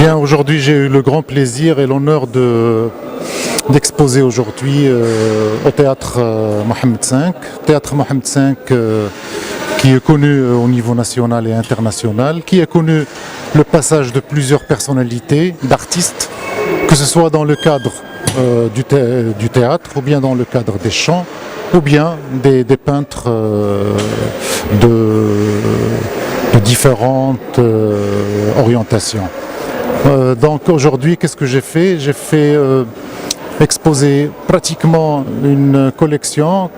Bien, aujourd'hui j'ai eu le grand plaisir et l'honneur d'exposer aujourd'hui au théâtre Mohamed V. Théâtre Mohamed V qui est connu au niveau national et international, qui a connu le passage de plusieurs personnalités, d'artistes, que ce soit dans le cadre du théâtre ou bien dans le cadre des chants ou bien des peintres de différentes orientations. Donc aujourd'hui, qu'est-ce que j'ai fait? J'ai fait exposer pratiquement une collection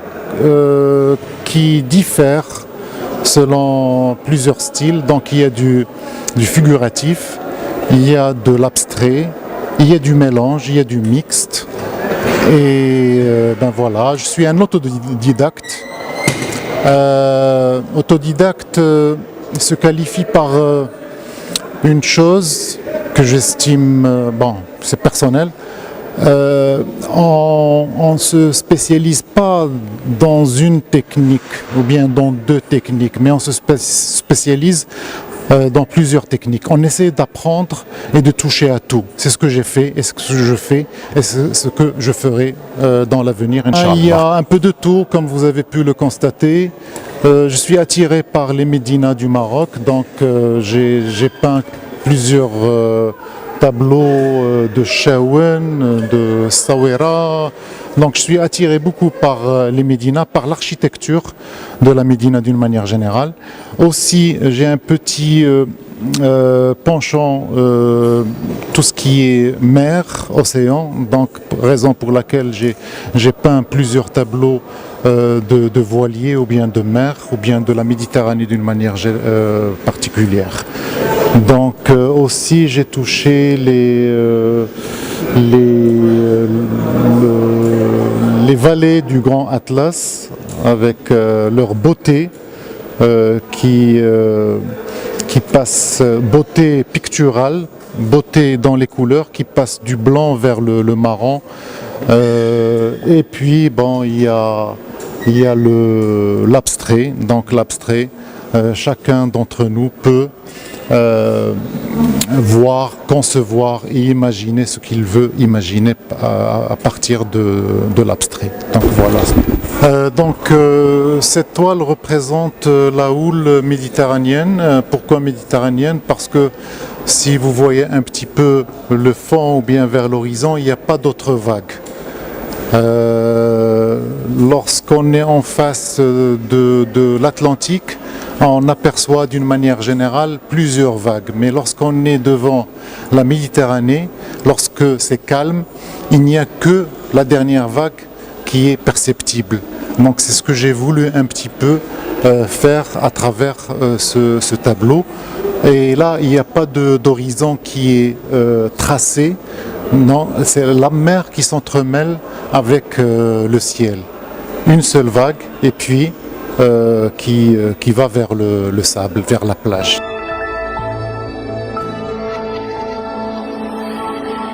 qui diffère selon plusieurs styles. Donc il y a du figuratif, il y a de l'abstrait, il y a du mélange, il y a du mixte. Et ben voilà, je suis un autodidacte. Autodidacte se qualifie par une chose que j'estime, bon, c'est personnel, on ne se spécialise pas dans une technique ou bien dans deux techniques, mais on se spécialise dans plusieurs techniques. On essaie d'apprendre et de toucher à tout. C'est ce que j'ai fait et ce que je fais et ce que je ferai dans l'avenir, Inch'Allah. Il y a un peu de tout, comme vous avez pu le constater. Je suis attiré par les médinas du Maroc, donc j'ai peint plusieurs tableaux de Chaouen, de Sawera. Donc je suis attiré beaucoup par les médinas, par l'architecture de la médina d'une manière générale. Aussi j'ai un petit penchant tout ce qui est mer, océan, donc raison pour laquelle j'ai peint plusieurs tableaux de voiliers ou bien de mer ou bien de la Méditerranée d'une manière particulière. Donc aussi j'ai touché les vallées du Grand Atlas avec leur beauté qui passe, beauté picturale, beauté dans les couleurs qui passe du blanc vers le marron. Et puis bon, il y a l'abstrait. Donc l'abstrait, chacun d'entre nous peut voir, concevoir et imaginer ce qu'il veut imaginer à partir de l'abstrait. Donc voilà. Cette toile représente la houle méditerranéenne. Pourquoi méditerranéenne? Parce que si vous voyez un petit peu le fond ou bien vers l'horizon, il n'y a pas d'autres vagues. Lorsqu'on est en face de l'Atlantique, on aperçoit d'une manière générale plusieurs vagues. Mais lorsqu'on est devant la Méditerranée, lorsque c'est calme, il n'y a que la dernière vague qui est perceptible. Donc c'est ce que j'ai voulu un petit peu faire à travers ce tableau. Et là, il n'y a pas d'horizon qui est tracé. Non, c'est la mer qui s'entremêle avec le ciel. Une seule vague et puis qui va vers le sable, vers la plage.